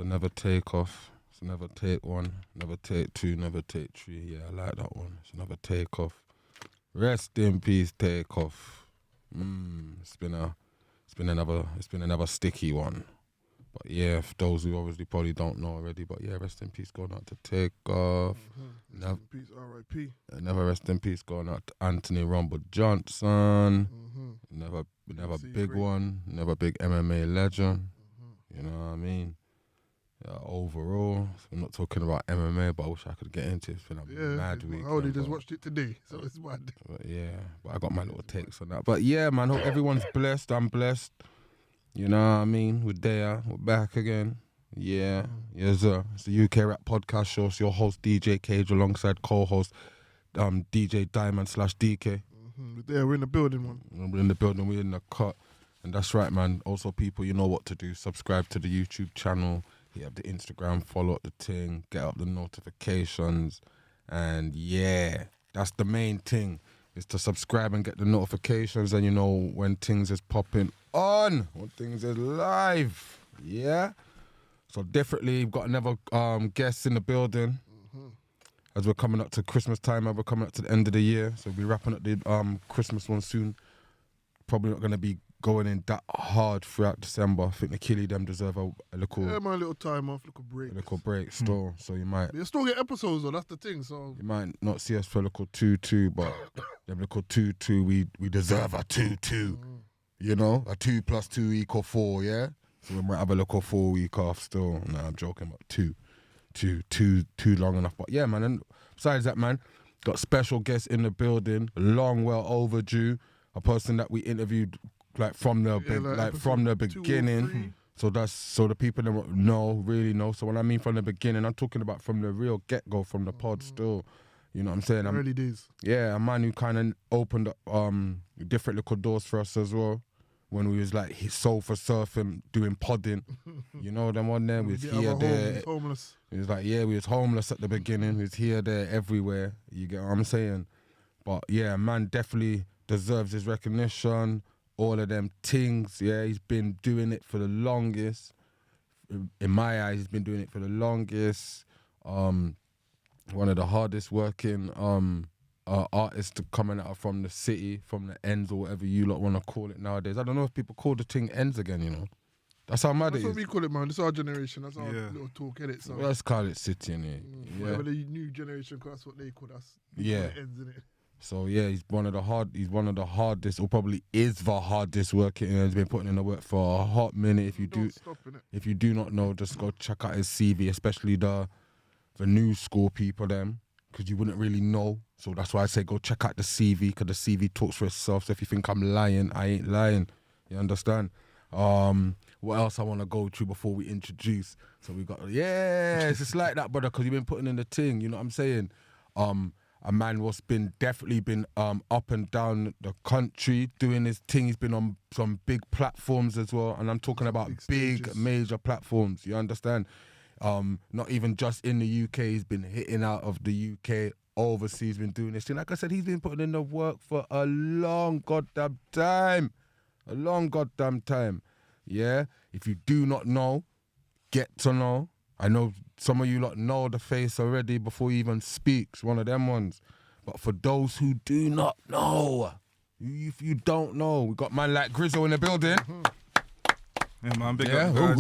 never take off. It's never take one, never take two, never take three. Yeah, I like that one. It's never take off. Rest in peace, take off. It's been another sticky one. But yeah, for those who obviously probably don't know already, but yeah, rest in peace going out to Take Off. Rest in peace, R.I.P. Never rest in peace going out to Anthony Rumble Johnson. Never big one, never big MMA legend. You know what I mean? Yeah, overall, I'm not talking about MMA, but I wish I could get into it. It's been a mad week. I only just watched it today, so it's mad. But I got my little takes on that. But yeah, man, hope everyone's blessed. I'm blessed. You know what I mean? We're there. We're back again. Yeah. Yes, sir. It's the UK Rap Podcast Show. It's your host, DJ Cage, alongside co-host DJ Diamond /DK. We're there. We're in the building, man. We're in the building. We're in the cut. And that's right, man. Also, people, you know what to do. Subscribe to the YouTube channel. Hit up the Instagram. Follow up the thing. Get up the notifications. And yeah, that's the main thing. Is to subscribe and get the notifications, and you know when things is popping on, when things is live. Yeah. So definitely we've got another guest in the building. As we're coming up to Christmas time, and we're coming up to the end of the year. So we'll be wrapping up the Christmas one soon. Probably not gonna be going in that hard throughout December. I think the Killy them deserve a little little time off, little break. A little break still. So you might you still get episodes though, that's the thing. So you might not see us for a little 2-2, but them little 2-2, we deserve a 2-2. You know? A 2 + 2 = 4, yeah? So we might have a little 4 week off still. Nah, I'm joking, but too long enough. But yeah, man, and besides that, man, got special guests in the building, long well overdue. A person that we interviewed like from the beginning. So the people that really know. So when I mean from the beginning, I'm talking about from the real get-go, from the pod still. You know what I'm saying? Early days. Yeah, a man who kind of opened up different little doors for us as well. When we was like sofa surfing, doing podding. You know them on there? We was here, there. Homeless. It was like, yeah, we was homeless at the beginning. We was here, there, everywhere. You get what I'm saying? But yeah, man definitely deserves his recognition. All of them things, yeah, he's been doing it for the longest. In my eyes, he's been doing it for the longest. One of the hardest working artists to coming out from the city, from the ends or whatever you lot want to call it nowadays. I don't know if people call the thing ends again, you know. That's how mad it is. That's what we call it, man. This is our generation. That's our little talk, innit? So let's call it city, innit? Whatever the new generation, cause that's what they call us. Yeah. Ends, innit? So yeah, he's one of the hardest, or probably is the hardest working. He's been putting in the work for a hot minute. If you do not know, just go check out his CV, especially the new school people them, because you wouldn't really know. So that's why I say go check out the CV, because the CV talks for itself. So if you think I'm lying, I ain't lying. You understand? What else I want to go through before we introduce? So we got it's just like that, brother, because you've been putting in the thing. You know what I'm saying? A man was definitely been up and down the country doing his thing. He's been on some big platforms as well, and I'm talking about big major platforms. You understand? Not even just in the UK. He's been hitting out of the UK, overseas. Been doing this thing. Like I said, he's been putting in the work for a long goddamn time. Yeah. If you do not know, get to know. I know some of you lot know the face already before he even speaks, one of them ones. But for those who do not know, if you don't know, we got man like Griz-O in the building. Yeah, man, big up, guys.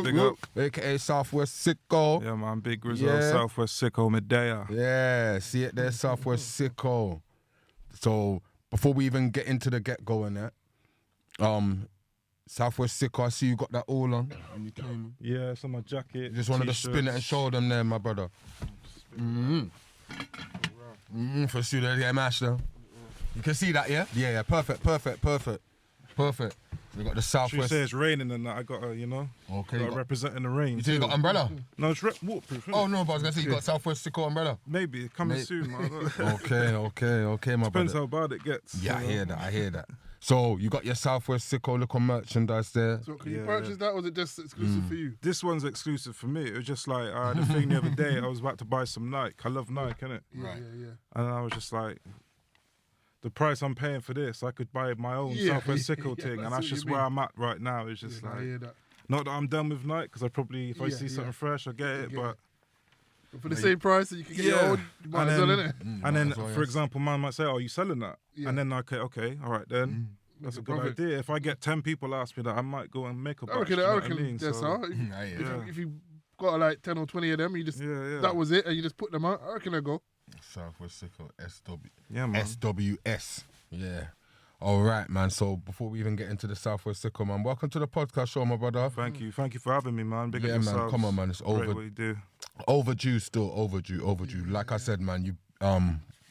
Big up. AKA Southwest Sicko. Yeah, man, big Griz-O, Southwest Sicko, Medea. Yeah, see it there, Southwest Sicko. So, before we even get into the get-go and that, Southwest Sicko, I see you got that all on. When you came. Yeah, it's on my jacket. You just wanted to spin it and show them there, my brother. For sure, yeah, master. You can see that, yeah? Yeah, perfect. We got the Southwest. She says it's raining and that. I got to, Okay. Got representing the rain. You think you got umbrella? No, it's waterproof. Oh, no, but I was going to say you got Southwest Sicko umbrella. Maybe, coming soon, man. Okay, my brother. Depends how bad it gets. Yeah, I hear that. So, you got your Southwest Sicko little merchandise there. So, can you purchase that, or was it just exclusive for you? This one's exclusive for me. It was just like, the thing the other day, I was about to buy some Nike. I love Nike, innit? Yeah. And I was just like, the price I'm paying for this, I could buy my own Southwest Sicko thing, and that's just where I'm at right now. It's just like, I hear that. Not that I'm done with Nike, because I probably, if I see something fresh, I get it, but... For the same price that you can get your own, you might as well, innit? And then, for example, man might say, "Oh, you selling that?" And then okay, all right, then that's a good idea. If I get 10 people ask me that, I might go and make a batch. I reckon that's how. If you got like 10 or 20 of them, you just that was it, and you just put them out. I reckon I go. Southwest Sickle SW. Yeah, man. SWS. Yeah. All right, man. So before we even get into the Southwest Sickle, man, welcome to the podcast show, my brother. Thank you for having me, man. Big up man. yourselves. Come on, man. It's over. Great what you do. Overdue, still overdue. Like I said, man, you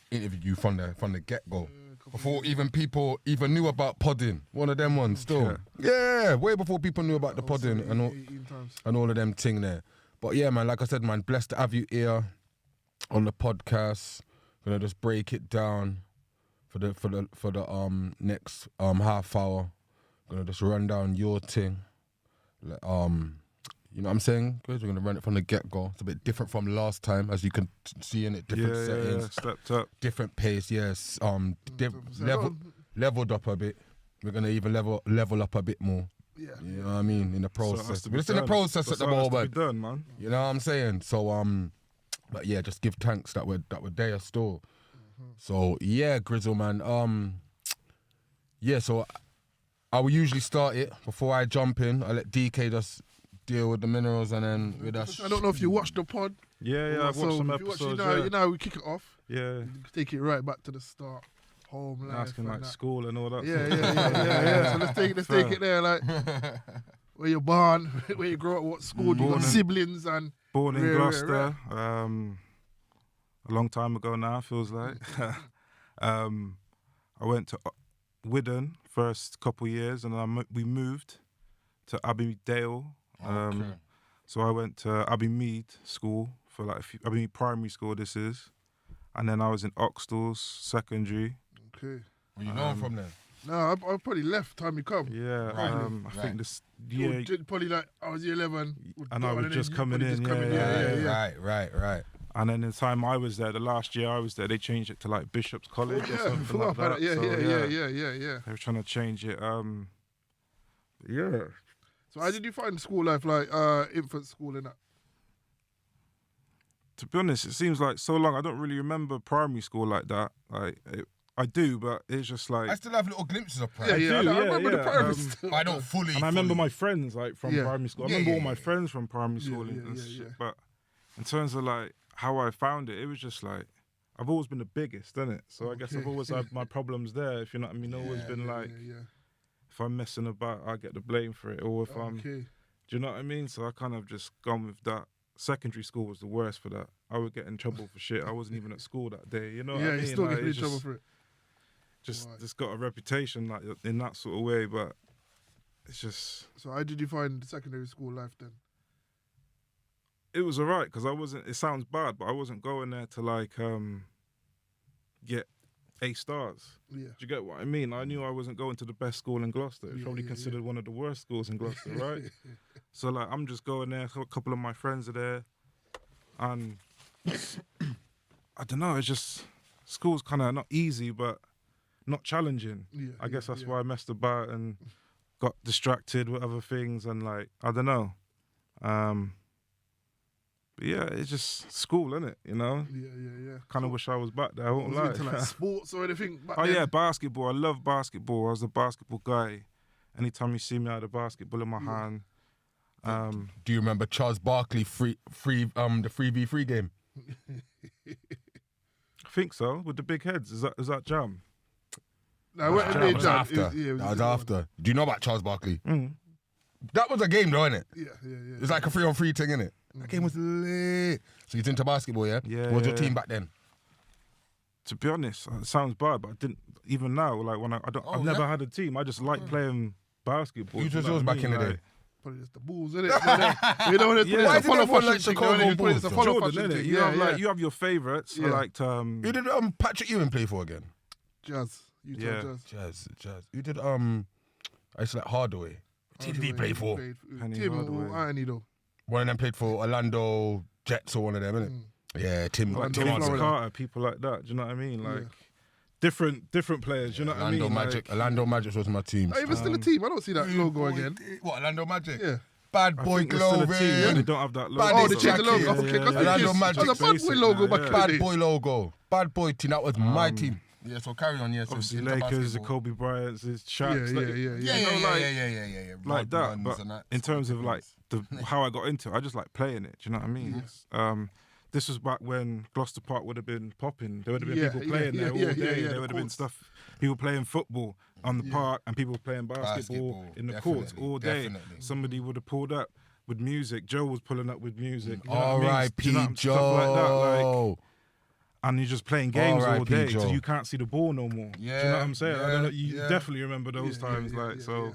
interviewed you from the get go. Before even people even knew about podding. One of them ones still. Yeah, way before people knew about the podding and all of them ting there. But yeah, man, like I said, man, blessed to have you here on the podcast. Gonna just break it down for the next half hour. Gonna just run down your ting. You know what I'm saying? We're going to run it from the get-go. It's a bit different from last time, as you can see in it. Different settings. Stepped up. Different pace, yes. Leveled up a bit. We're going to even level up a bit more. Yeah. You know what I mean? In the process. So We're just in the process at the moment. To be done, man. You know what I'm saying? So, but yeah, just give thanks that we're there still. So, yeah, Griz-O, man. Yeah, so I will usually start it. Before I jump in, I let DK just deal with the minerals and then with us. I don't know if you watched the pod. Yeah, I've watched some episodes. You know, we kick it off. Yeah. You take it right back to the start. Home life. Asking like school and all that. Yeah. So let's take it there, like where you're born, where you grow up, what school, you got siblings and. Born in Gloucester, a long time ago now, feels like. I went to Widden first couple years, and then we moved to Abbeydale. So I went to Abbey Mead School for like Abbey Mead Primary School. This is, and then I was in Oxtal's Secondary. Okay. Well, you know I'm from there. No, I probably left time you come. Yeah, I think this. Yeah, probably like I was year 11, and I was just coming in. Right. And then the time I was there, the last year I was there, they changed it to like Bishop's College or something like that. Yeah. They were trying to change it. Yeah. So how did you find school life, like infant school and that? To be honest, it seems like so long. I don't really remember primary school like that. I do, but it's just like... I still have little glimpses of primary. I remember the primary school. I don't fully. And I remember my friends like from primary school. I remember all my friends from primary school and shit. But in terms of like how I found it, it was just like, I've always been the biggest, innit? So I guess I've always had my problems there, if you know what I mean. Always been like, if I'm messing about, I get the blame for it. Or if I'm... Do you know what I mean? So I kind of just gone with that. Secondary school was the worst for that. I would get in trouble for shit. I wasn't even at school that day. You know what I mean? Yeah, you still get in trouble for it. Just got a reputation like in that sort of way, but it's just... So how did you find secondary school life then? It was alright, because I wasn't... It sounds bad, but I wasn't going there to like get A stars. Yeah. Do you get what I mean? I knew I wasn't going to the best school in Gloucester. It's probably considered one of the worst schools in Gloucester, right? So like, I'm just going there. A couple of my friends are there, and I don't know. It's just school's kind of not easy, but not challenging. I guess that's why I messed about and got distracted with other things, and like, I don't know. But yeah, it's just school, innit? You know? Yeah. Kind of wish I was back there. I won't lie. Into like sports or anything back then? Yeah, basketball. I love basketball. I was a basketball guy. Anytime you see me, I had a basketball in my hand. Do you remember Charles Barkley the 3v3 game? I think so. With the big heads. Is that Jam? No, that was after. That was after. Do you know about Charles Barkley? That was a game, though, innit? Yeah. It's like a 3-on-3 thing, innit? That game was lit. So you're into basketball, yeah? Yeah. What was your team back then? To be honest, it sounds bad, but I didn't. Even now, like when I've never had a team. I just like playing basketball. Who was yours back in the day? Probably just the Bulls, innit? You know what it's Why follow like fashion Chicago Bulls? It's a follow fashion innit? thing. You have like you have your favourites. I liked Who did Patrick Ewing play for again? Jazz. Jazz. Who did I used to like Hardaway. Who did he play for? Tim or Anthony though. One of them played for Orlando Jets or one of them, innit? Yeah, Tim Carter, people like that. Do you know what I mean? Like different players. Do you know what I mean? Orlando Magic was my team. Are you even still a team? I don't see that logo again. What, Orlando Magic? Yeah. Bad I boy think there's still a team, clothing. but they don't have that logo. Bad Oh, boy they changed the logo. jacket. Okay, because Orlando it Magic. was a bad boy logo back in the Bad day. boy logo. Bad boy team. That was my team. Yeah, so carry on. Yeah, so Obviously, into Lakers, the basketball. Kobe Bryant's, the Yeah, Shaq's. yeah, like, yeah, Yeah, yeah. yeah, know, like- yeah. like that. Runs But and that. in terms of like how I got into it, I just like playing it. Do you know what I mean? This was back when Gloucester Park would have been popping. There would have been Yeah, people yeah, playing there all yeah, day. yeah, There the would have been courts. stuff, people playing football on the Yeah. park and people playing basketball in the courts definitely, all day. definitely. Somebody would have pulled up with music. Joe was pulling up with music. You know what I mean? R.I.P. Do you know what- Joe. Stuff like that. Like, and you're just playing games all R.I.P. day Joe. so you can't see the ball no more. Do you know what I'm saying? I don't know, you Yeah. definitely remember those Yeah, times. yeah, like yeah, so, yeah.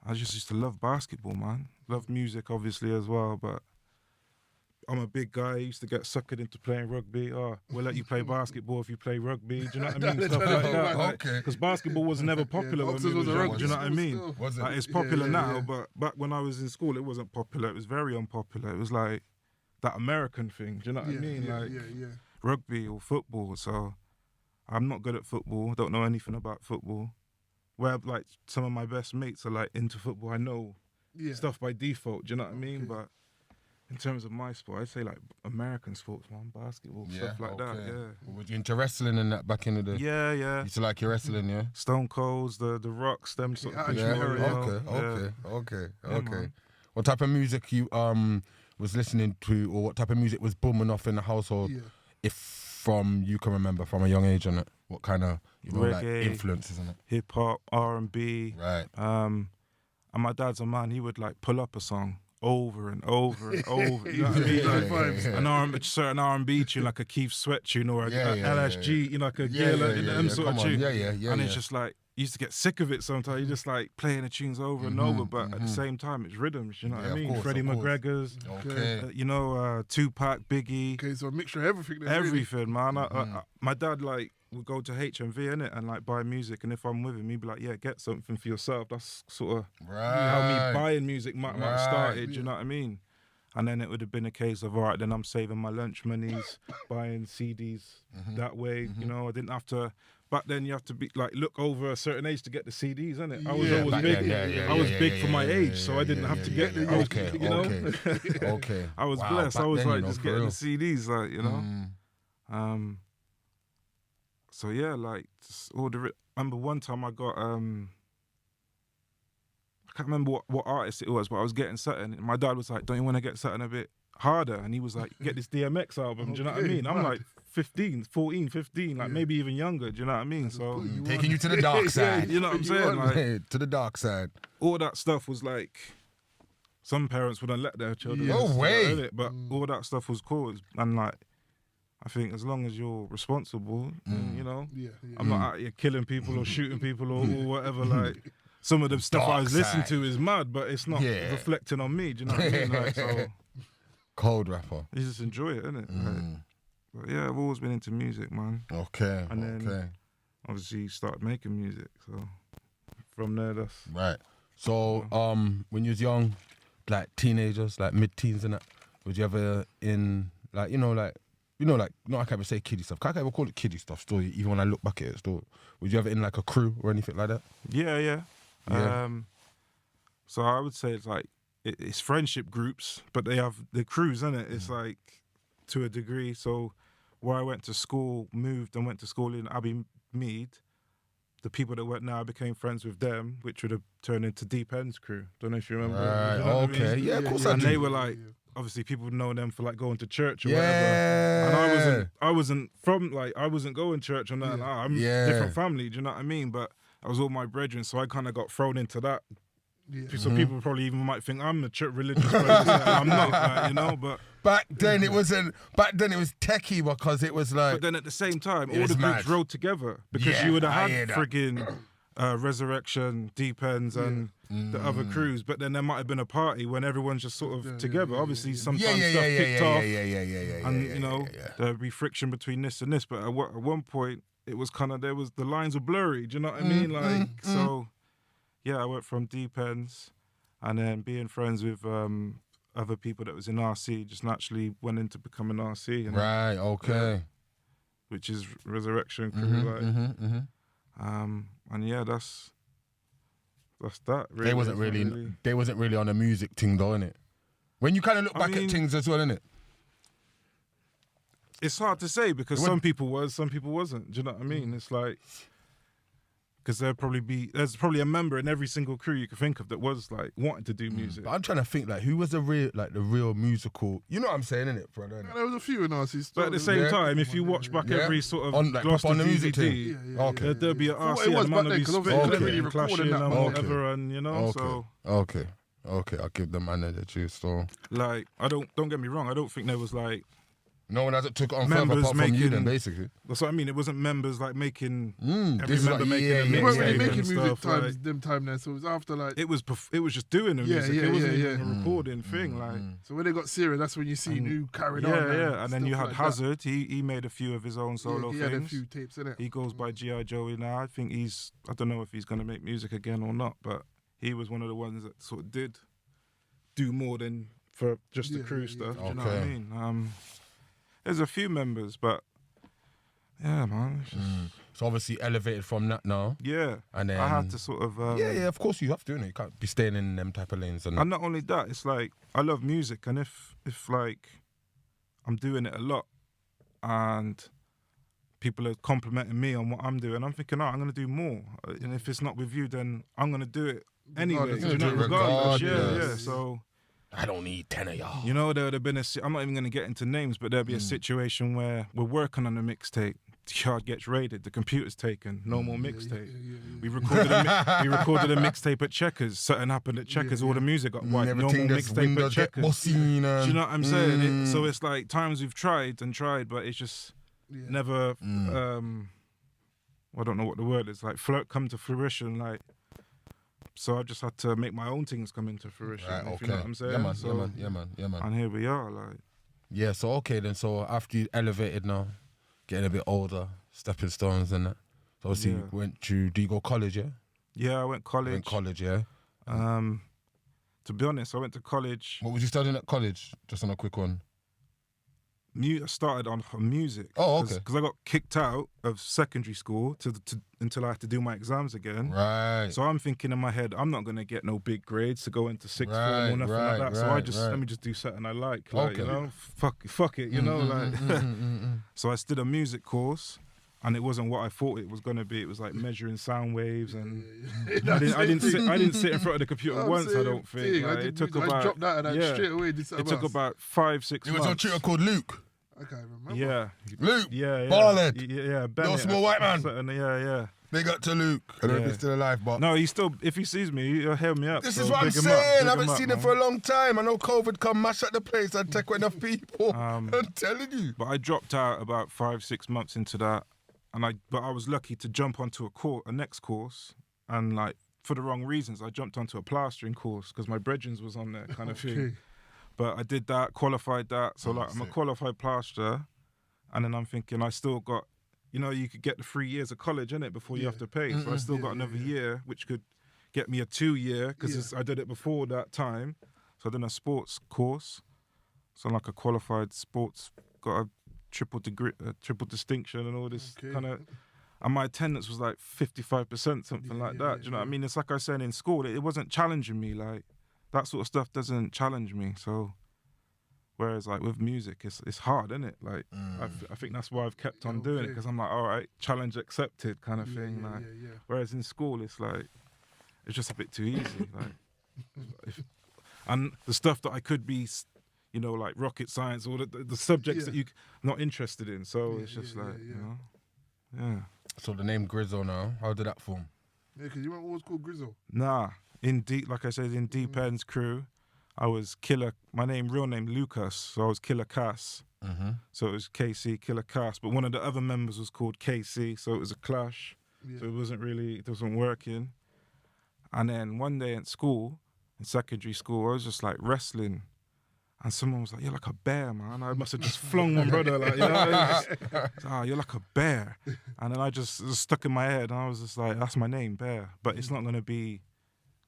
I just used to love basketball, man. Love music, obviously, as well. But I'm a big guy. I used to get suckered into playing rugby. Oh, we'll let you play basketball if you play rugby. Do you know what I mean? Stuff like that. Okay. Because basketball was never popular when Oxford we was was a young. rugby Do you know what I school mean? still. Was it? Like, it's popular Yeah, now, yeah. but back when I was in school, it wasn't popular. It was very unpopular. It was like that American thing. Do you know what I mean? Yeah, Like yeah. rugby or football. So I'm not good at football. Don't know anything about football. Where like some of my best mates are like into football. I know Yeah. stuff by default. Do you know what I mean? Okay. But in terms of my sport, I'd say like American sports, man, basketball, stuff like that. Yeah. Was you into wrestling and that back in the day? Yeah, yeah. You used to like your wrestling, yeah? Stone Colds, the Rocks, them sort of Yeah, people, you know? Okay. Yeah, man. What type of music you was listening to, or what type of music was booming off in the household? Yeah. If from you can remember from a young age, and what kind of like Reggae. influences in it? Hip hop, R&B. Right. And my dad's a man. He would like pull up a song over and over and over. You know what I mean? Like, an R&B, certain R&B tune, like a Keith Sweat tune or a LSG, you know, like a them sort of tune. And it's just like, you used to get sick of it sometimes. You just like playing the tunes over and over, but at the same time, it's rhythms. You know what I mean? Freddie McGregor's, you know, Tupac, Biggie. Okay, so a mixture of everything. then, really. Everything, man. My dad like would go to HMV innit and like buy music, and if I'm with him, he'd be like, "Yeah, get something for yourself." That's sort of how me buying music might have started. You know what I mean? And then it would have been a case of, all right, then I'm saving my lunch monies, buying CDs that way. You know, I didn't have to. Back then, you have to be like look over a certain age to get the CDs, innit? I was always big. I was big for my age, so I didn't have to get the. You know? Okay. I was blessed. I was like just getting the CDs, like you know. So yeah, like just all the. I remember one time I got I can't remember what artist it was, but I was getting something. And my dad was like, "Don't you want to get something a bit harder?" And he was like, "Get this DMX album." Do you know what I mean? I'm like 15, 14, 15, like maybe even younger. Do you know what I mean? So taking you to the dark side. you know what I'm saying? Like to the dark side. all that stuff was like. Some parents wouldn't let their children. No listen to way. that, innit? But all that stuff was cool, and like, I think as long as you're responsible, you know, I'm not out here killing people or shooting people or whatever. Like, some of the stuff I was listening to is mad, but it's not reflecting on me. Do you know what I mean? Like, so cold rapper. you just enjoy it, innit? Like, but yeah, I've always been into music, man. Okay. And then obviously started making music. So from there, that's right. So when you was young, like teenagers, like mid-teens and that, was you ever in like no, I can't even say kiddie stuff. I can't even call it kiddie stuff still, even when I look back at it still. Was you ever in like a crew or anything like that? Yeah. So I would say it's like it's friendship groups, but they have the crews, isn't it? It's like to a degree. So where I went to school, moved and went to school in Abbey Mead. The people that went now, I became friends with them, which would have turned into Deep End's crew. Don't know if you remember. Right. You know what I mean? Yeah, of course I And do. they were like, obviously people would know them for like going to church or whatever. And I wasn't from like, I wasn't going to church or nothing. I'm different family, do you know what I mean? But I was all my brethren, so I kind of got thrown into that. So people probably even might think I'm a religious person. I'm not, like, you know, but... Back then it was techie because it was like... But then at the same time, all was the groups mad. rode together because you would have hear had that. friggin' Resurrection, Deep Ends and the other crews, but then there might have been a party when everyone's just sort of together. Obviously, sometimes stuff kicked off, and you know there'd be friction between this and this. But at one point, it was kind of the lines were blurry. Do you know what I mean? Like so, yeah. I went from Deep Ends, and then being friends with other people that was in RC, just naturally went into becoming RC. And, right. Okay. which is Resurrection crew, and yeah, that's That's that. Really. They wasn't really on a music thing though, innit? When you kind of look back at things as well, innit? It's hard to say because some people was, some people wasn't. Do you know what I mean? It's like, because there's probably a member in every single crew you could think of that was like wanting to do music. But I'm trying to think like who was the real musical. You know what I'm saying, innit, brother? There was a few in RC. But at the same time, if you watch back every sort of on the music DVD, okay, there'll be an RC it was and back man then, will 'cause be obviously spitting really and recording clashing that and much. whatever, and you know, so okay, I'll give the man the juice. So like, don't get me wrong, I don't think there was like no one hasn't took it on further members apart from you making- then, basically. that's what I mean. It wasn't members like making every this is member like- making yeah, a yeah, We mix weren't really and making music stuff, times them time then, so it was after like. It was just doing the music. yeah, it wasn't yeah, even yeah. a recording thing. Like So when they got serious, that's when you see who carried on. yeah. And then stuff you had like that. Hazard. He made a few of his own solo He had a things. few tapes in it. He goes by G.I. Joey now. I think I don't know if he's going to make music again or not, but he was one of the ones that sort of did do more than for just the crew stuff. Do you know what I Okay. mean? There's a few members, but yeah, man. It's just, So obviously elevated from that now. yeah. And then I had to sort of... yeah, of course you have to, innit? You can't be staying in them type of lanes. And And not only that, it's like, I love music, and if like, I'm doing it a lot, and people are complimenting me on what I'm doing, I'm thinking, I'm going to do more. And if it's not with you, then I'm going to do it anyway. Regardless. Do you know, Do it regardless. Yeah, regardless. So... I don't need 10 of y'all. You know, there would have been I'm not even going to get into names, but there'd be a situation where we're working on a mixtape, the yard gets raided, the computer's taken, no more mixtape. We recorded a mixtape at Checkers, something happened at Checkers, all the music got wiped, no more Everything that's mixtape at windows get Checkers. bossy. Do you know what I'm saying? So it's like times we've tried, but it's just never, I don't know what the word is, like come to fruition, like. So I just had to make my own things come into fruition. Right, if you know what I'm saying? Yeah, man, So- yeah, man. And here we are, like. Yeah, so okay then. So after you elevated now, getting a bit older, stepping stones and that. So obviously Yeah. do you go college, yeah? Yeah, I went college. Went college, yeah. To be honest, I went to college. What was you studying at college? Just on a quick one. I started on music. Oh, okay. Because I got kicked out of secondary school until I had to do my exams again. Right. So I'm thinking in my head, I'm not going to get no big grades to go into sixth form or nothing like that. So let me just do something I like. Like, you know, fuck it, you know, like. So I did a music course. And it wasn't what I thought it was going to be. It was like measuring sound waves, and I didn't sit in front of the computer once. I don't think. Like, it took about. I dropped out of that straight away. It took about 5-6 It months. was a tutor called Luke. I can't remember. Yeah. Luke. Yeah. Ballhead. Yeah. Bennett, small white man. Yeah. Big up to Luke. I don't know if he's still alive, but No, if he sees me, he'll hail me up. this so is what I'm big him up, saying. big I haven't up, seen him man. for a long time. I know COVID come mash up the place and take away enough people. I'm telling you. But I dropped out about 5-6 months into that, but I was lucky to jump onto a next course, and like for the wrong reasons, I jumped onto a plastering course because my brethren was on there, kind of thing. But I did that, qualified that, so like I'm a qualified plasterer, and then I'm thinking I still got, you know, you could get the 3 years of college in it before you have to pay, so I still got another year, which could get me a 2-year because I did it before that time. So I did a sports course, so like a qualified sports, got a triple degree, triple distinction, and all this kind of. And my attendance was like 55%, something like that. Do you know what I mean? It's like I said in school, it wasn't challenging me. Like that sort of stuff doesn't challenge me. So, whereas like with music, it's hard, isn't it? Like I think that's why I've kept on doing it, because I'm like, all right, challenge accepted, kind of thing. Like, whereas in school, it's like it's just a bit too easy. Like, and the stuff that I could be, you know, like rocket science or the subjects that you're not interested in. So it's just like, you know, yeah. So the name Griz-O now, how did that form? Yeah, because you weren't always called Griz-O. Nah, like I said, in Deep End's crew, I was Killer. My real name Lucas, so I was Killer Cass. So it was KC, Killer Cass. But one of the other members was called KC, so it was a clash. So it wasn't working. And then one day at school, in secondary school, I was just like wrestling. And someone was like, "You're like a bear, man." I must have just flung one brother, like, you know, you're like a bear. And then it was stuck in my head, and I was just like, "That's my name, Bear." But it's not gonna be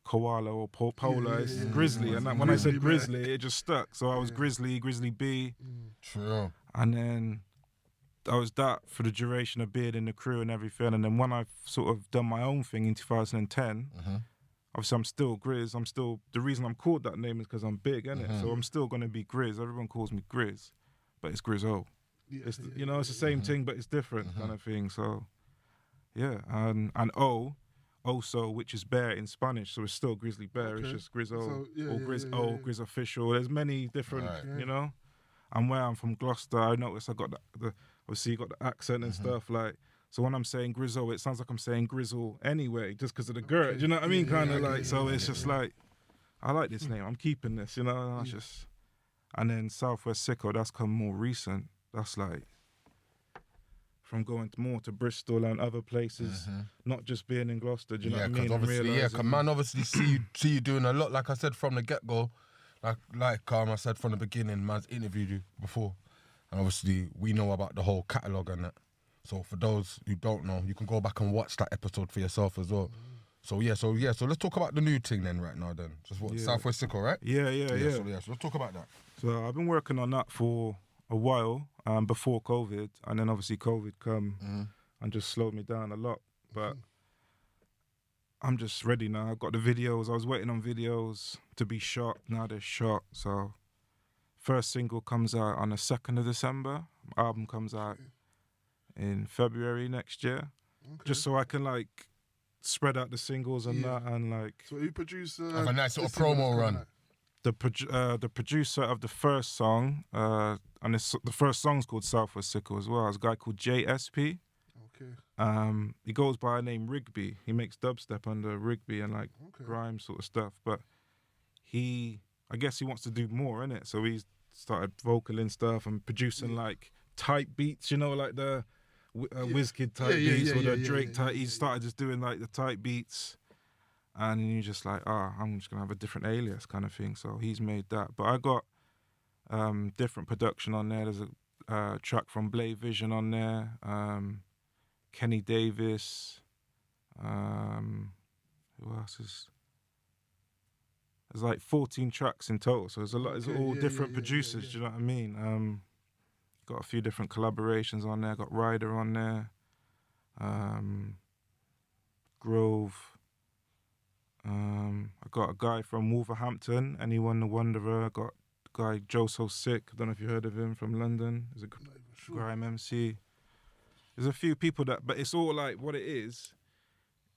koala or polar. It's Grizzly. And when I said Grizzly, it just stuck. So I was Grizzly B. True. And then I was that for the duration of being in the crew and everything. And then when I sort of done my own thing in 2010, obviously I'm still Griz. I'm still, the reason I'm called that name is because I'm big, innit? So I'm still gonna be Griz. Everyone calls me Griz, but it's Griz-O. It's it's the same thing, but it's different kind of thing. So yeah, and O, Oso, which is bear in Spanish, so it's still Grizzly Bear. It's just Griz-O or Griz-O, Griz Official. There's many different, you know. And where I'm from, Gloucester, I noticed I got the obviously you got the accent and stuff like. So when I'm saying Griz-O, it sounds like I'm saying Grizzle anyway, just because of the girt. Do you know what I mean? Kind of like. So it's just like, I like this name. I'm keeping this. You know. And just, and then Southwest Sicko, that's come more recent. That's like from going more to Bristol and other places, not just being in Gloucester. Do you know what I mean? Obviously, cause man, obviously see you doing a lot. Like I said from the get go, like I said from the beginning, man's interviewed you before, and obviously we know about the whole catalogue and that. So for those who don't know, you can go back and watch that episode for yourself as well. So let's talk about the new thing then right now then. Just what Southwest Sicko, right? Yeah. So let's talk about that. So I've been working on that for a while, before COVID, and then obviously COVID come and just slowed me down a lot. But I'm just ready now. I've got the videos. I was waiting on videos to be shot. Now they're shot. So first single comes out on the 2nd of December. Album comes out in February next year, just so I can like spread out the singles and that, and like. So who produced? Have a nice sort of promo run. The producer of the first song, and the first song's called Southwest Sicko as well. It's a guy called JSP. Okay. He goes by a name Rigby. He makes dubstep under Rigby and like grime sort of stuff. But I guess he wants to do more, innit? So he's started vocaling stuff and producing like type beats, you know, like the Wizkid type beats or the Drake type. He started just doing like the type beats, and you're just like, I'm just gonna have a different alias kind of thing. So he's made that. But I got different production on there. There's a track from Blade Vision on there, Kenny Davis. Who else is? There's like 14 tracks in total, so there's a lot. It's all different producers. Do you know what I mean? Got a few different collaborations on there. Got Ryder on there, Grove. I got a guy from Wolverhampton, Anyone the Wanderer. I got a guy Joe So Sick. I don't know if you heard of him, from London. He's a grime MC. There's a few people that, but it's all like what it is.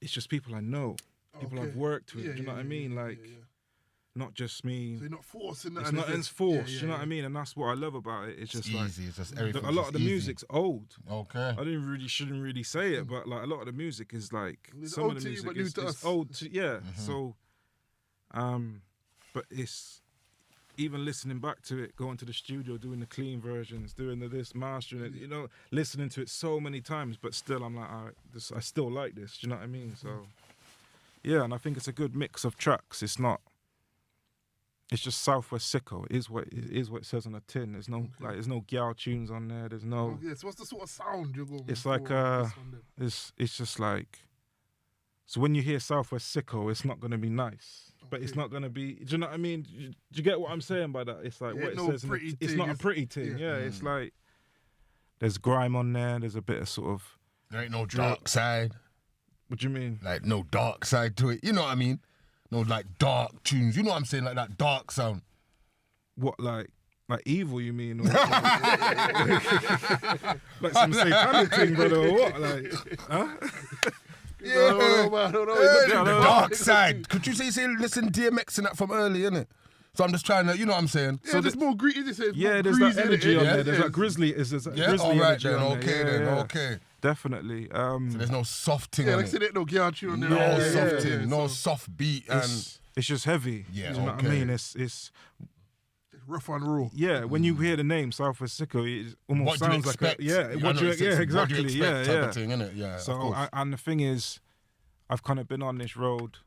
It's just people I know, people I've worked with. Do you know what I mean? Not just me. So you're not forcing that. It's not as forced, you know what I mean? And that's what I love about it. It's just easy. like, It's just everything. a lot of the music's old. Okay. I shouldn't really say it, but like a lot of the music is like, some of the music is old to, So, but it's, even listening back to it, going to the studio, doing the clean versions, doing this, mastering it, you know, listening to it so many times, but still I'm like, I still like this, do you know what I mean? So, yeah, and I think it's a good mix of tracks. It's just Southwest Sicko. It is what it says on the tin. There's no there's no gal tunes on there. There's no. So what's the sort of sound you're going? It's like it's just like. So when you hear Southwest Sicko, it's not gonna be nice, but it's not gonna be. Do you know what I mean? Do you get what I'm saying by that? It's like what it says. It's not a pretty thing. Yeah, it's like there's grime on there. There's a bit of sort of. There ain't no dark side. What do you mean? Like no dark side to it. You know what I mean? No, like dark tunes. You know what I'm saying? Like that dark sound. What, like evil, you mean? Or like some satanic thing, brother, or what? Like, huh? The dark side. Could you say listen DMX and that from early, innit? So I'm just trying to, you know what I'm saying? Yeah, so there's more greasy. There's that energy on there. There's that grizzly. There's that grizzly energy on there. Okay. Definitely. So there's no soft thing on like I said, no guitar tune on there. No soft thing, no soft beat. It's just heavy. Yeah, you know what I mean? It's rough and raw. Yeah, when you hear the name Southwest Sicko, it almost sounds like exactly. Type of thing, innit? Yeah. So and the thing is, I've kind of been on this road,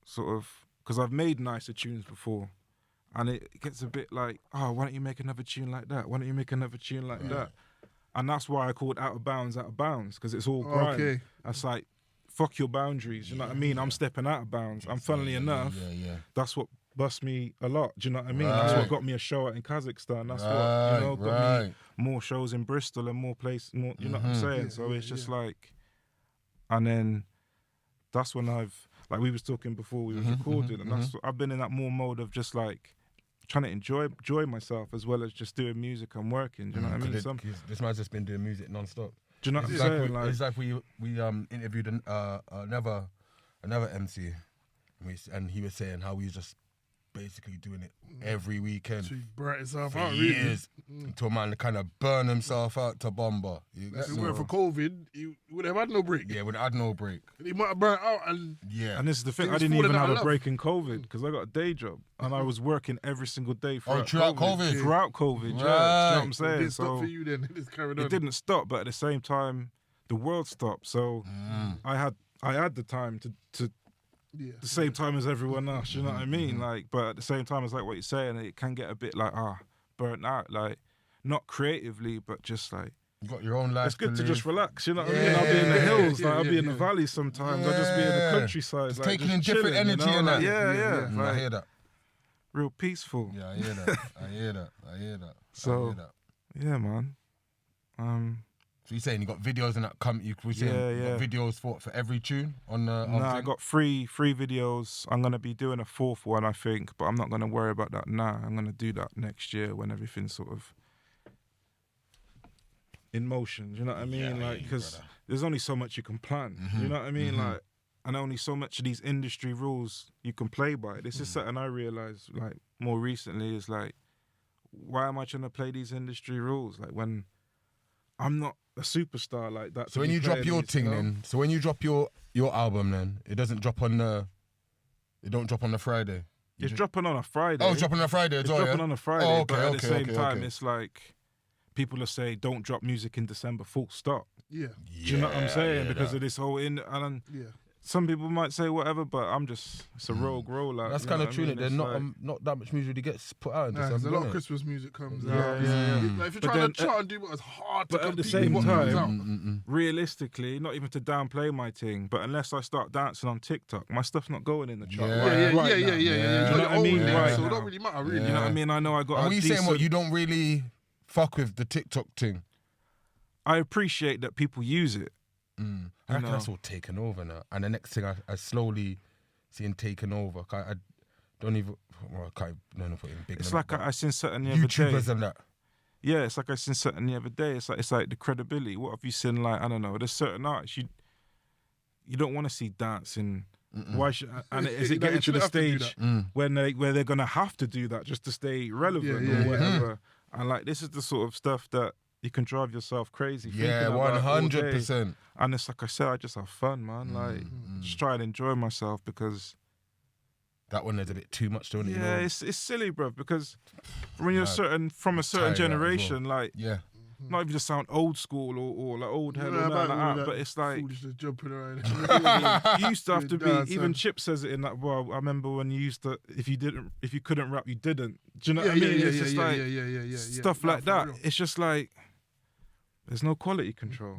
sort of, because I've made nicer tunes before. And it gets a bit like, why don't you make another tune like that? Why don't you make another tune like that? And that's why I called Out of Bounds, because it's all grime. Okay. It's like, fuck your boundaries, you know what I mean? I'm stepping out of bounds. And funnily enough, that's what bust me a lot, do you know what I mean? That's what got me a show out in Kazakhstan. That's what, got me more shows in Bristol and more places, you know what I'm saying? So it's just like, and then that's when like we was talking before we was recording, and that's I've been in that more mode of just like trying to enjoy myself as well as just doing music and working. Do you know what I mean? This man's just been doing music non-stop. Do you know what I'm saying? It's like we interviewed another MC, and he was saying how he's just basically doing it every weekend. So he burnt himself for out, years, until man kind of burn himself out to bomber. If it weren't for COVID, he would have had no break. Yeah, would have had no break. He might have burnt out, and And this is the thing, I didn't even have a break in COVID because I got a day job and I was working every single day throughout COVID. Throughout COVID, yeah. Do you know what I'm saying? It didn't stop for you then. It just carried on. It didn't stop, but at the same time, the world stopped. So I had the time to the same time as everyone else, you know what I mean? Like, but at the same time, it's like what you're saying, it can get a bit like, burnt out, like, not creatively, but just like, you got your own life. It's good to just relax, you know what I mean? I'll be in the hills, like, I'll be in the valley sometimes, I'll just be in the countryside. Just like, taking just in different chilling, energy, you know? and like, that. Like, I hear that. Real peaceful. Yeah, I hear that. I hear that. So, yeah, man. So you're saying you got videos and that come? You got videos for every tune on the? I got three videos. I'm gonna be doing a fourth one, I think, but I'm not gonna worry about that now. I'm gonna do that next year when everything's sort of in motion. Do you know what I mean? Like, because there's only so much you can plan. You know what I mean? Like, and only so much of these industry rules you can play by. This is something I realized, like, more recently, is like, why am I trying to play these industry rules? Like, when I'm not a superstar like that. So when you drop your thing, then, so when you drop your album, then it doesn't drop on the, it don't drop on the Friday. It's dropping on a Friday. Oh, it's dropping on a Friday as well. It's dropping on a Friday. Oh, but at the same time, it's like people will say, "Don't drop music in December." Full stop. Yeah. Do you know what I'm saying? Because of this whole some people might say whatever, but I'm just, it's a rogue roller. That's kind of true. There's not that much music that gets put out in December. There's a lot of Christmas music comes out. Like, if you're But trying to chart and do what, it's hard to But at the compete same with what comes out. time, realistically, not even to downplay my thing, but unless I start dancing on TikTok, my stuff's not going in the chart. Yeah. You know what I mean? Right So now. it don't really matter, really. You know what I mean? I know I got. Are you saying what you don't really fuck with the TikTok thing? I appreciate that people use it. I reckon that's all taken over now. And the next thing I slowly seeing taken over. I don't even. Well, I can't even put it in big. It's like I seen something the other day. YouTubers and that. Yeah, it's like I seen something the other day. It's like the credibility. What have you seen? Like, I don't know. There's certain artists you don't want to see dancing. Why should? And is it getting to the stage where they're gonna have to do that just to stay relevant or whatever? And like, this is the sort of stuff that you can drive yourself crazy. Yeah, 100%. And it's like I said, I just have fun, man. Like, just try and enjoy myself because that one is a bit too much, don't it? Yeah, it's silly, bro. Because when you're from a certain generation, like, not even to sound old school or like old head or nothing like that, but it's like jumping around. You used to have to be. Even Chip says it in that. Well, I remember when you used to. If you couldn't rap, you didn't. Do you know what I mean? It's just like stuff like that. It's just like there's no quality control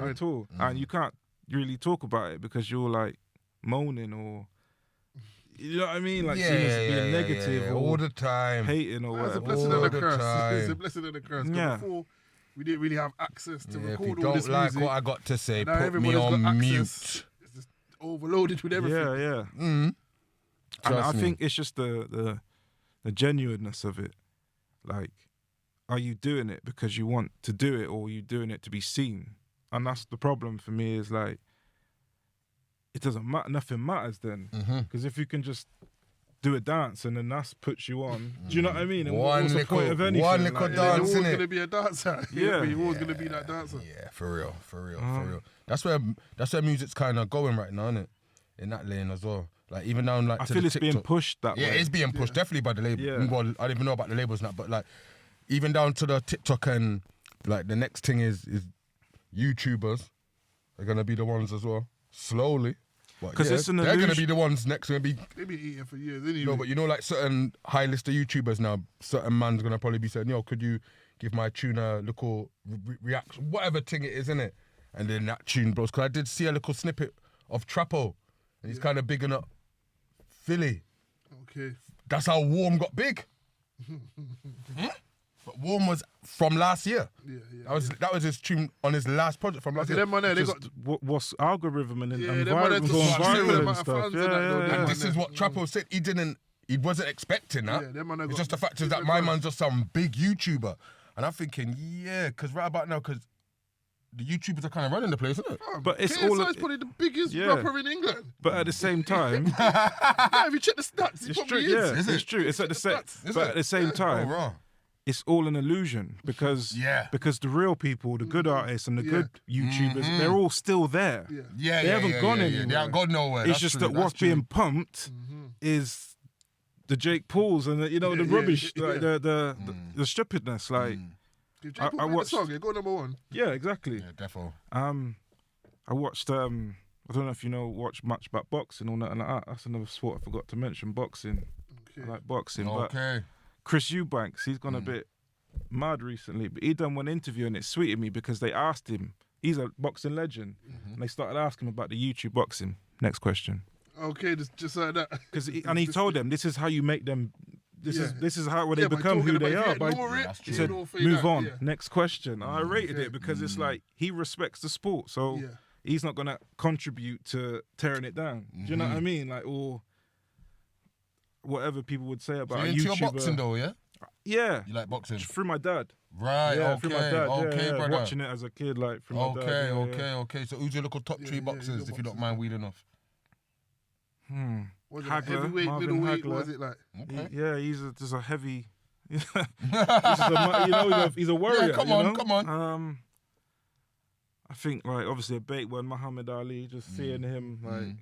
at all, and you can't really talk about it because you're like moaning or. You know what I mean? Like being negative or all the time, hating or whatever. It's a blessing and a curse. It's a blessing and a curse. Yeah. Before, we didn't really have access to record if you all this don't like music. what I got to say, Now put me on mute. It's just overloaded with everything. Yeah. And I think it's just the genuineness of it. Like, are you doing it because you want to do it, or are you doing it to be seen? And that's the problem for me. Is like, it doesn't matter. Nothing matters then, because if you can just do a dance and then that puts you on, do you know what I mean? And what's the point of anything? One little dance, you're always innit? going to be a dancer. You're always going to be that dancer. Yeah, for real. That's where music's kind of going right now, isn't it? In that lane as well. Like, even down like I to feel the it's TikTok. being pushed that way. Yeah, it's being pushed definitely by the label. Yeah. Well, I don't even know about the labels now, but like even down to the TikTok, and like the next thing is YouTubers are gonna be the ones as well. Slowly. Because it's an they're illusion. gonna be the ones next to be. They've been eating for years, anyway. No, but you know, like certain high list of YouTubers now, certain man's gonna probably be saying, "Yo, could you give my tune a little reaction, whatever thing it is, innit?" And then that tune blows. Because I did see a little snippet of Trappo, and he's kind of bigging up Philly. Okay. That's how Warm got big. But Warm was from last year. Yeah. That was his tune on his last project from last year. Them man there, they got what's algorithm and them viral, man there going just viral amount and of stuff. fans Yeah, and that, though, yeah, them And yeah. this is what Trappo said. He wasn't expecting that. Yeah, them man there It's got just the fact is that my man's just some big YouTuber. And I'm thinking, yeah, because right about now, because the YouTubers are kind of running the place, isn't it? But it's KSI all is probably the biggest Yeah. rapper in England. But at the same time, Yeah, if you check the stats, he it's probably true. is. Yeah, Is it's it? true. It's at the same. Is But it? at the same time, Oh, raw. it's all an illusion because Yeah. because the real people, the good artists and the good YouTubers, Mm-hmm. they're all still there. Yeah. Yeah, They haven't gone anywhere. They haven't gone nowhere. It's That's just true, that that's what's true. being pumped is the Jake Pauls and the the rubbish, like the stupidness. Like If Jake I Paul made watched- the song, it go number one. yeah, exactly. Yeah, defo. I watched I don't know if you watch much about boxing or nothing like that. That's another sport I forgot to mention. Boxing. I like boxing. But Okay. Chris Eubanks, he's gone a bit mad recently, but he done one interview and it sweeted me because they asked him, he's a boxing legend, and they started asking him about the YouTube boxing. Next question. Okay, just like that. And he told them, this is how you make them, this is how they Yeah, but become who talking they about are. if you By, ignore it, that's he true. said, you'll fade move out, on, yeah. next question. I rated it because it's like, he respects the sport, so Yeah. he's not going to contribute to tearing it down. Do you know what I mean? Like, or whatever people would say about So a you into your YouTuber. boxing though, yeah? Yeah. You like boxing? Through my dad. Right, Yeah, okay, through my dad. okay, yeah, brother. watching it as a kid, like from my dad. Okay. So who's your local top three boxers, if you don't mind wheeling off? Was it like Hagler, heavyweight, Marvin middleweight? Hagler. What was it like? Okay. Yeah, just a heavy. He's a warrior. Yeah, come on. I think like obviously a bait one, Muhammad Ali. Just seeing him like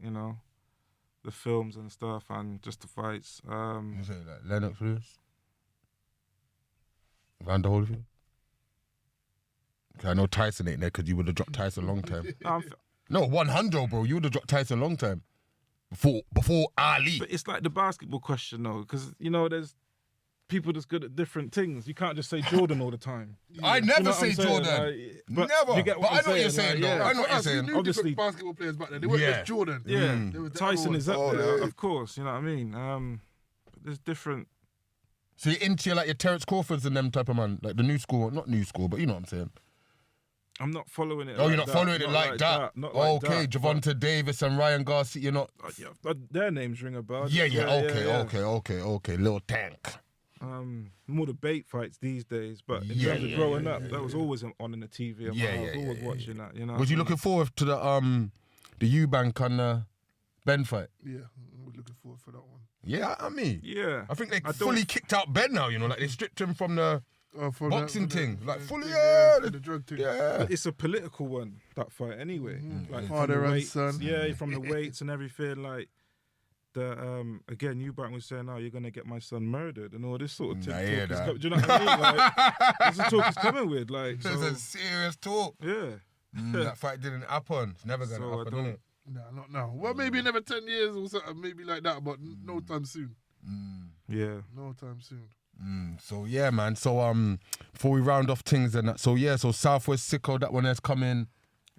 the films and stuff and just the fights. Who's it, like Lennox Lewis? Vander Holyfield? Okay, I know Tyson ain't there because you would have dropped Tyson a long time. No, 100, bro. You would have dropped Tyson a long time. Before Ali. But it's like the basketball question though, because there's people that's good at different things. You can't just say Jordan all the time. I You never know what say I'm saying? Jordan. Like, but Never. You get what But I know what you're I'm saying, like, though. I know what you're We saying. knew Obviously- different basketball players back then. They weren't just Jordan. Yeah, There was the Tyson other is up ones. there, of course. You know what I mean? But there's different. So you're into like your Terrence Crawfords and them type of man, like the new school, not new school, but you know what I'm saying. I'm not following it. Oh, like you're not that. following it like that. Not like Okay, that, Javonte Davis and Ryan Garcia, you're not. but their names ring a bell. Yeah. Yeah. Okay. Little tank. More the bait fights these days, but in Yeah, terms of yeah, growing up, that was always on in the TV. And I was always watching that. You know. Was you looking forward to the Eubank and Ben fight? Yeah, we're looking forward for that one. Yeah, I mean, Yeah. I think they don't- fully kicked out Ben now. You know, like they stripped him from the For boxing the- thing, for like the fully. thing, Yeah, for the drug thing. yeah. It's a political one, that fight anyway. Like from Father the and weights, son. Yeah, from the weights and everything. Like the again, Eubank was saying, "Oh, you're gonna get my son murdered," and all this sort of I hear talk. that. Do you know what I mean? Like, that's the talk he's coming with. Like, There's so, a serious talk. yeah. That fight didn't happen. It's never gonna So I happen, don't- innit? No, not now. Well, maybe another 10 years or something, maybe like that, but no time soon. Yeah. No time soon. So yeah, man. So before we round off things and that, so Southwest Sicko, that one has come in.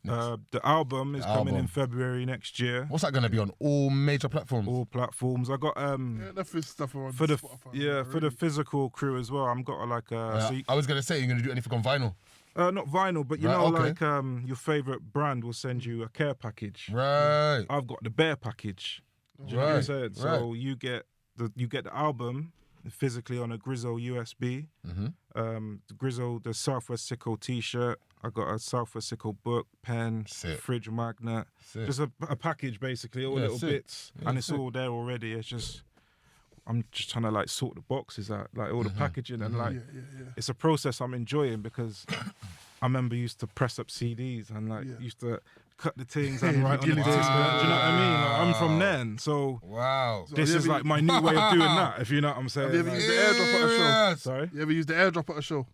The album is coming in Album. February next year. What's that gonna be on all major platforms? All platforms. I got Yeah, enough is stuff on for the Spotify. for the physical crew as well. I'm got like I was gonna say you're gonna do anything on vinyl, not vinyl, but you Right, know, okay. like your favorite brand will send you a care package. right? I've got the bear package. Do you know what I'm Right, saying? So you get the album physically on a Griz-O USB. The Griz-O, the Southwest Sicko T-shirt. I got a Southwest Sicko book, pen, Sick. fridge magnet. Sick. Just a package basically, all Yeah, little sick. bits, and it's all there already. It's just I'm just trying to like sort the boxes out, like all the packaging, and like it's a process I'm enjoying because I remember used to press up CDs and like used to cut the things and write on the disc. Do you know what I mean? Like, I'm from then, so Wow. this is like my new way of doing that. If you know what I'm saying. Have you ever Like, used the airdrop at a show? Yes. sorry, You ever used the airdrop at a show?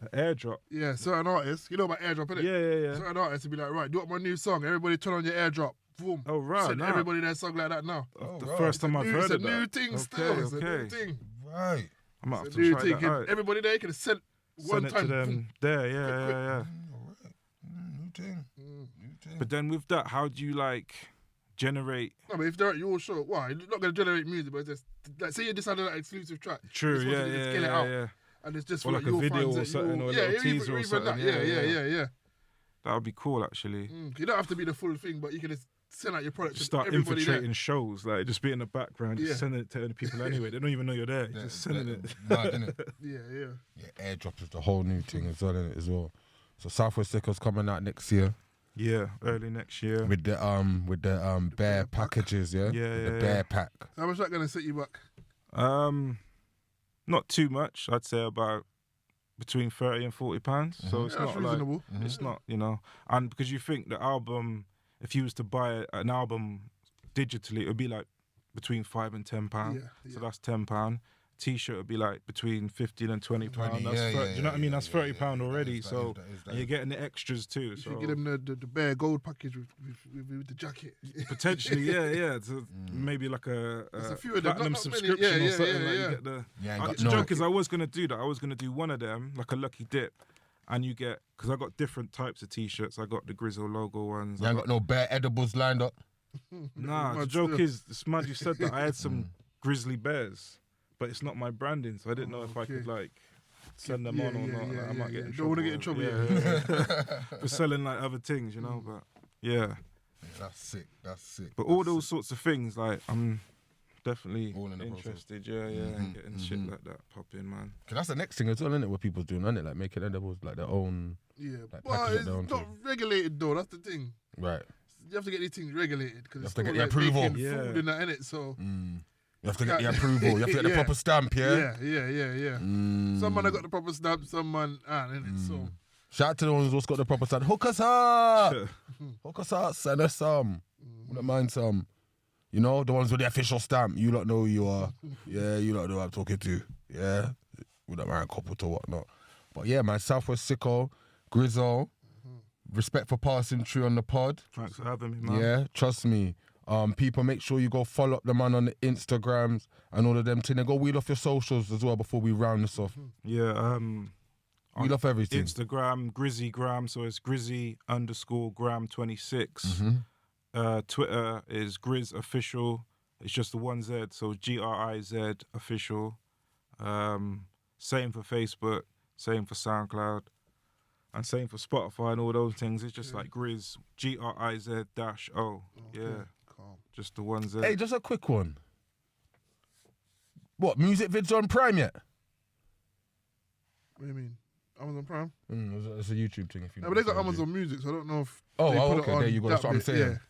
the airdrop. Yeah, certain artists, you know about airdrop, innit? Yeah. Certain artists would be like, right, do you want my new song? Everybody turn on your airdrop. Boom. Oh, right, Send nah. everybody their song like that now. The first time I've heard It's a of that. new thing still. It's a new thing. Right. I might have It's to a new try thing. that out. Everybody there can send one Send it time. to them there. Yeah. New thing. But then with that, how do you like generate? No, but if they're at your show, why? You're not going to generate music, but it's just, like, say you decided that exclusive track. True. You're supposed to just get it out. Yeah. and it's just or for like a video or something, or a little teaser or something. Yeah. That would be cool, actually. You don't have to be the full thing, but you can just send out your product. Just start infiltrating shows, like just be in the background, just sending it to people anyway. They don't even know you're there. You're just sending it. Mad, innit? Yeah. Airdrop is the whole new thing as well, innit, as well. So Southwest Sicko's coming out next year. Yeah, early next year. With the bear packages, yeah? The bear pack. How much is that gonna set you back? Not too much. I'd say about between £30 and £40. So it's not reasonable. Like it's not, and because you think the album, if you was to buy an album digitally, it would be like between £5 and £10. So that's £10. T-shirt would be like between £15 and £20. Do you know what I mean? That's £30 already. So and you're getting the extras too. You so should get them the bare gold package with the jacket. Potentially, yeah. So maybe like a few of them, platinum not subscription many. or something. Like you get the. The joke is, I was gonna do that. I was gonna do one of them, like a lucky dip, and you get, because I got different types of T-shirts. I got the Griz-O logo ones. You ain't got no bare edibles lined up. Nah, the joke is, it's mad you said that. I had some grizzly bears, but it's not my branding, so I didn't know if I could like send them on or not. Like, I might get in trouble. Don't want to get in trouble. For selling like other things, but yeah. That's sick. But all those sorts of things, like I'm definitely interested. And getting shit like that popping, man. Cause that's the next thing as well, isn't it? What people's doing, isn't it? Like making edibles, like their own. Yeah, like, but it's not regulated though. That's the thing. Right. You have to get these things regulated because it's to get like the approval. Food in that, innit? So. You have to get the approval. You have to get the proper stamp, yeah? Yeah. Some man have got the proper stamp, some man ain't innit? So. Shout out to the ones who's got the proper stamp. Hook us up! Hook us up, send us some. Wouldn't mind some. The ones with the official stamp. You lot know who you are. Yeah, you lot know who I'm talking to. Yeah? Wouldn't mind a couple to whatnot. But yeah, man, Southwest Sicko, Griz-O, respect for passing through on the pod. Thanks for having me, man. Yeah, trust me. People, make sure you go follow up the man on the Instagrams and all of them things. And go wheel off your socials as well before we round this off. Yeah, wheel off everything. Instagram, GrizzyGram, so it's Grizzy_Gram26. Twitter is Griz Official. It's just the one Z, so GRIZ Official. Same for Facebook, same for SoundCloud, and same for Spotify and all those things. It's just like Griz, GRIZ-O. Yeah. Just the ones that... Hey, just a quick one. What, music vids on Prime yet? What do you mean? Amazon Prime? It's a YouTube thing. If you but they got Amazon Music, so I don't know if they put okay, it on. There you go. That's what I'm saying.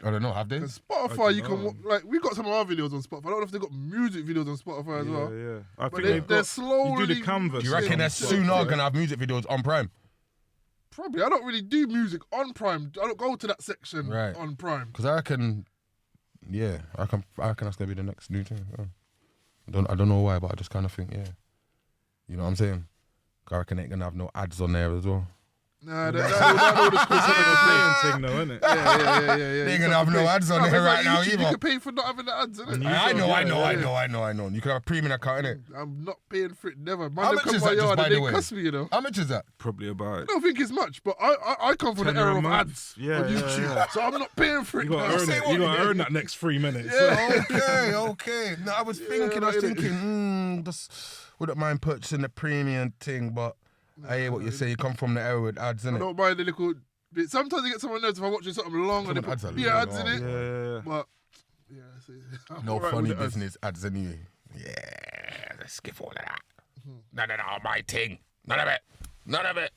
I don't know, have they? Spotify, you can... we got some of our videos on Spotify. I don't know if they got music videos on Spotify as well. Yeah. I think they're slowly... You do the canvas. Do you reckon they're soon going to have music videos on Prime? Probably. I don't really do music on Prime. I don't go to that section on Prime. Because I reckon... Yeah, I reckon that's going to be the next new thing. I don't know why, but I just kind of think, yeah. You know what I'm saying? I reckon they ain't going to have no ads on there as well. Nah, that all the specific thing though, isn't it? Yeah. They ain't going to have no ads on there right now either. You can pay for not having the ads, innit? I know. You can have a premium account, innit? I'm not paying for it, never. How much is that, just by the way? Cuss me, How much is that? Probably about... I don't think it's much, but I come from the era of ads on YouTube, so I'm not paying for it. You got to earn that next 3 minutes. Yeah, okay. No, I was thinking, just wouldn't mind purchasing the premium thing, but I hear what you say. You come from the era with ads, innit? I don't mind the little bit. Sometimes you get someone else if I'm watching something long and they put ads in it. Yeah. But no funny business ads anyway. Yeah, let's skip all of that. None of that, my thing. None of it.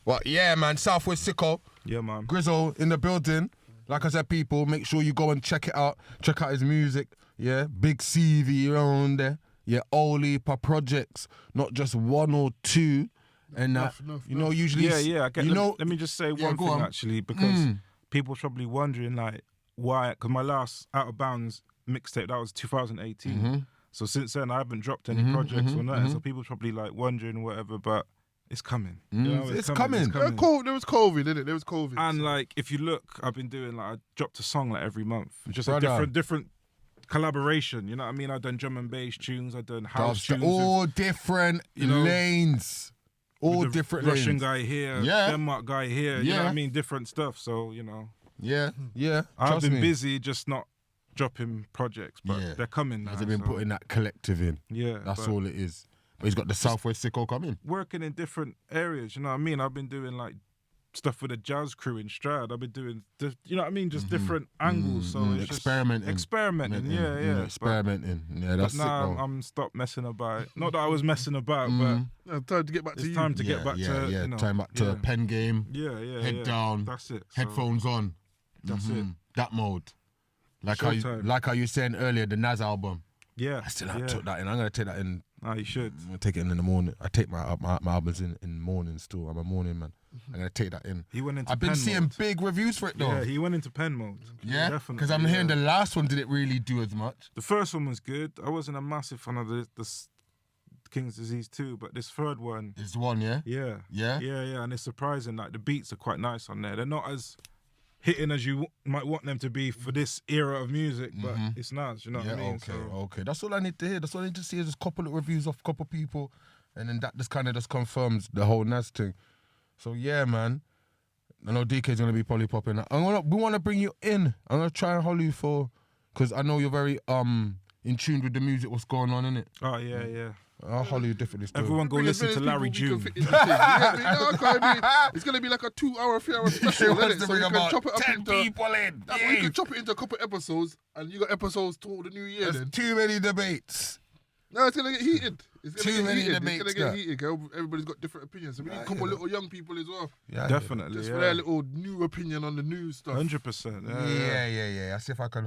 Well, yeah, man. Southwest Sicko. Yeah, man. Griz-O in the building. Like I said, people, make sure you go and check it out. Check out his music. Yeah, big CV around there. Yeah, all heap of projects, not just one or two. And usually... Yeah, I get, let me just say one thing, actually, because people are probably wondering, like, why... Because my last Out of Bounds mixtape, that was 2018. So since then, I haven't dropped any projects or nothing, so people probably, like, wondering whatever, but it's coming. It's coming. There was COVID, didn't it? There was COVID. And, like, if you look, I've been doing, like, I dropped a song, like, every month. Just a different collaboration, you know what I mean? I've done drum and bass tunes, I've done house tunes. All different lanes. All different Russian lanes. guy here, Denmark guy here, you know what I mean? Different stuff, so, Yeah. I've been busy just not dropping projects, but they're coming now. They've been putting that collective in. Yeah. That's all it is. But he's got the Southwest Sicko coming. Working in different areas, you know what I mean? I've been doing like stuff with a jazz crew in Stroud. I've been doing, you know what I mean? Just different angles. So it's experimenting. Experimenting, yeah. Experimenting. Yeah, that's it. Now I'm stopped messing about. Not that I was messing about, but time to get back to you. it's time to get back to, you know, time back to pen game. Head down. That's it. Headphones on. That's it. That mode. Like how you saying earlier, the Nas album. Yeah. I still haven't took that in. I'm gonna take that in. Ah, you should. I'm gonna take it in the morning. I take my albums in the morning still. I'm a morning man. I'm gonna take that in. He went into I've been pen seeing mode. big reviews for it though. Yeah, he went into pen mode. Yeah, definitely. because I'm hearing the last one didn't really do as much. The first one was good. I wasn't a massive fan of the King's Disease 2, but this third one. It's the one, yeah? Yeah. Yeah? Yeah, and it's surprising. Like the beats are quite nice on there. They're not as hitting as you might want them to be for this era of music, but it's nice. You know what I mean? Okay. That's all I need to hear. That's all I need to see is just a couple of reviews of a couple of people, and then that just kind of just confirms the whole Nas thing. So yeah, man. I know DK's gonna be probably popping. We want to bring you in. I'm gonna try and hold you because I know you're very in tune with the music. What's going on in it? Oh yeah. I'll hollow you differently. Still. Everyone go listen to Larry June. It's gonna be like a 2-hour, 3-hour special, isn't it? So you can chop it up 10 into people in. we can chop it into a couple episodes, and you got episodes till the new year. There's then too many debates. no, it's gonna get heated. Too many debates. It's gonna get heated. Girl. Everybody's got different opinions. So we need a couple little young people as well. Yeah, Definitely. Just for their little new opinion on the new stuff. 100%. Yeah. I see if I can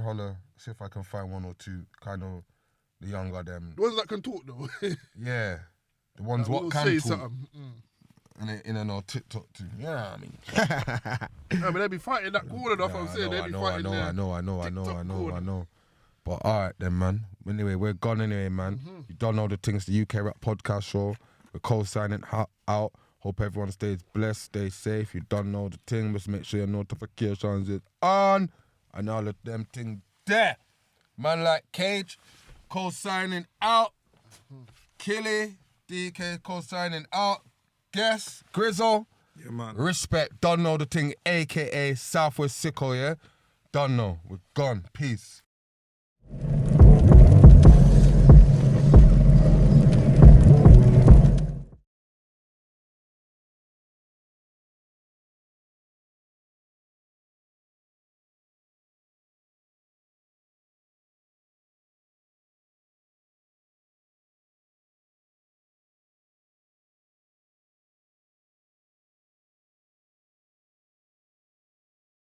see if I can find one or two kind of the younger them. The ones that can talk though. Yeah. The ones what can say talk. something. And in and on TikTok too. Yeah, I mean. I mean, they be fighting that corner enough. I'm saying they be fighting I know. But all right then, man. Anyway, we're gone anyway, man. You don't know the things. The UK Rap Podcast Show. We're co-signing out. Hope everyone stays blessed, stay safe. You don't know the thing. Just make sure your notifications is on. And all of them things there. Man like Cage, co-signing out. Killy, DK co-signing out. Guess, Griz-O. Yeah, man. Respect, don't know the thing, a.k.a. Southwest Sicko, yeah? Don't know. We're gone. Peace.